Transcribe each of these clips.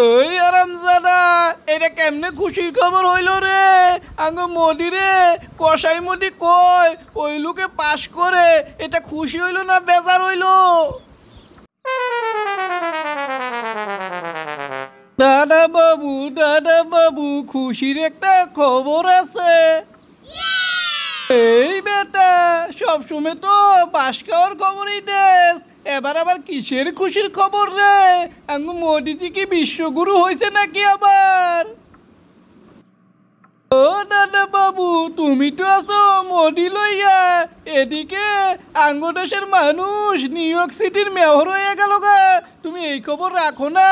ওই আরামজাদা, এটা কেমনে খুশির খবর হইল রে? আঙ্গ মোদি রে, কসাই মোদি কয় ওই লোকে পাশ করে, এটা খুশি হইল না বেজার হইল? দাদা বাবু, খুশির একটা খবর আছে। এই বেটা, সবসময় তো পাশ খাওয়ার খবরই দেশ, এবার আবার কিসের খুশির খবর রে? আঙ্গু মোদিজি কি বিশ্বগুরু হয়েছে নাকি আবার? ও দাদা বাবু, তুমি তো আছো মোদি লইয়া, এদিকে আঙ্গু দেশের মানুষ নিউ ইয়র্ক সিটির মেয়র হয়ে গেল গা। তুমি এই খবর রাখো না,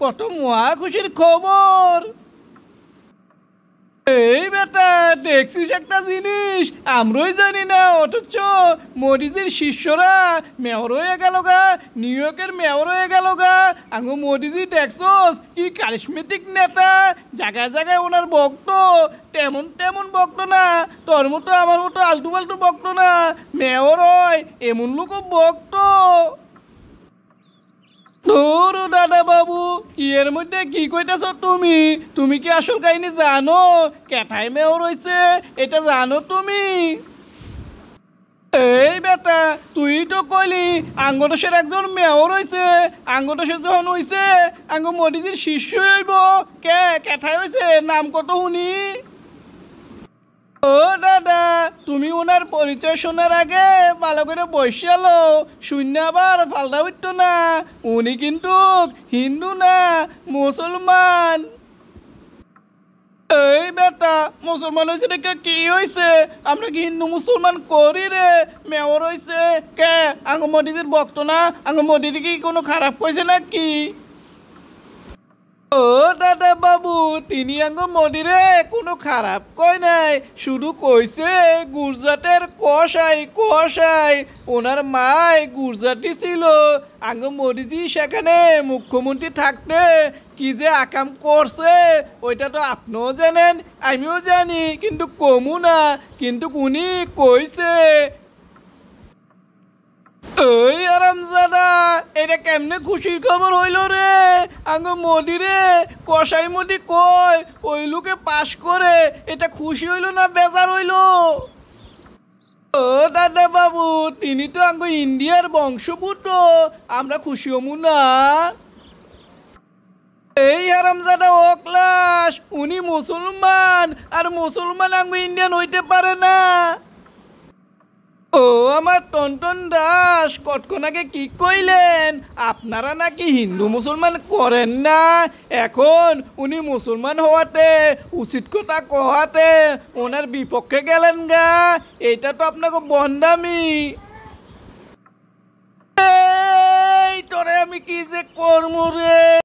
কত মহা খুশির খবর। এই বেটা, দেখছিস একটা জিনিস আমরাই জানি না, অথচ মোদিজির শিষ্যরা মেয়র হয়ে গেল গা, নিউ ইয়র্কের মেয়র হয়ে গেল গা। আঙ্গু মোদিজি দেখছস কি কারিশমেটিক নেতা, জায়গায় জায়গায় ওনার ভক্ত, তেমন তেমন ভক্ত না, তোর মতো আমার মতো আলতু ফালতু ভক্ত না, মেয়র হয় এমন লোকও ভক্ত। তোর দাদা বাবু, কি এর মধ্যে কি কইতেছ তুমি? তুমি কি আসল কাহিনী জানো? কেথায় মেয়র হইছে এটা জানো তুমি? এই বেটা, তুই তো কইলি আঙ্গদেশের একজন মেয়র হইছে, আঙ্গদেশের যখন হইছে আঙ্গ মোদিজির শিষ্য হইব। কেথায় হইছে নাম কত শুনি? ও দাদা, তুমি ওনার পরিচয় শোনার আগে ভালো করে বসিয়ালো, শূন্য আবার ফালদা উঠতো না। উনি কিন্তু হিন্দু না, মুসলমান। এই বেটা, মুসলমান হয়েছে দেখে কি হয়েছে? আমরা কি হিন্দু মুসলমান করি রে? মেয়র হয়েছে কে আঙ্গ মোদিজির ভক্ত না? আঙ্গ মোদিজি কি কোনো খারাপ কইছে নাকি? ও দাদা বাবু, তিনি আঙ্গ মোদিরে কোনো খারাপ কয় নাই, শুধু কইছে গুজরাটের কসাই ওনার মায় গুজরাটি ছিল। আঙ্গ মোদিজি সেখানে মুখ্যমন্ত্রী থাকতে কি যে আকাম করছে ওইটা তো আপনিও জানেন, আমিও জানি, কিন্তু কমু না। কিন্তু উনি কইছে। ওই আরামজাদা, এটা কেমনে খুশির খবর হইল রে? আঙ্গ মোদি রে, কসাই মোদি কয় ওই লোকে পাশ করে, এটা খুশি হইল না বেজার হইল? ও দাদা বাবু, তিনি তো আঙ্গ ইন্ডিয়ার বংশপুত্র, আমরা খুশি হমু না? এই হারামজাদা ও ক্লাস, উনি মুসলমান, আর মুসলমান আঙ্গ ইন্ডিয়ান হইতে পারে না। ও আমার টনটন দাস, কতক্ষণ আগে কি কইলেন আপনারা নাকি হিন্দু মুসলমান করেন না? এখন উনি মুসলমান হওয়াতে, উচিত কথা কহাতে ওনার বিপক্ষে গেলেন গা, এটা তো আপনাকে বন্দামি। এই তোরে আমি কি যে করমু রে?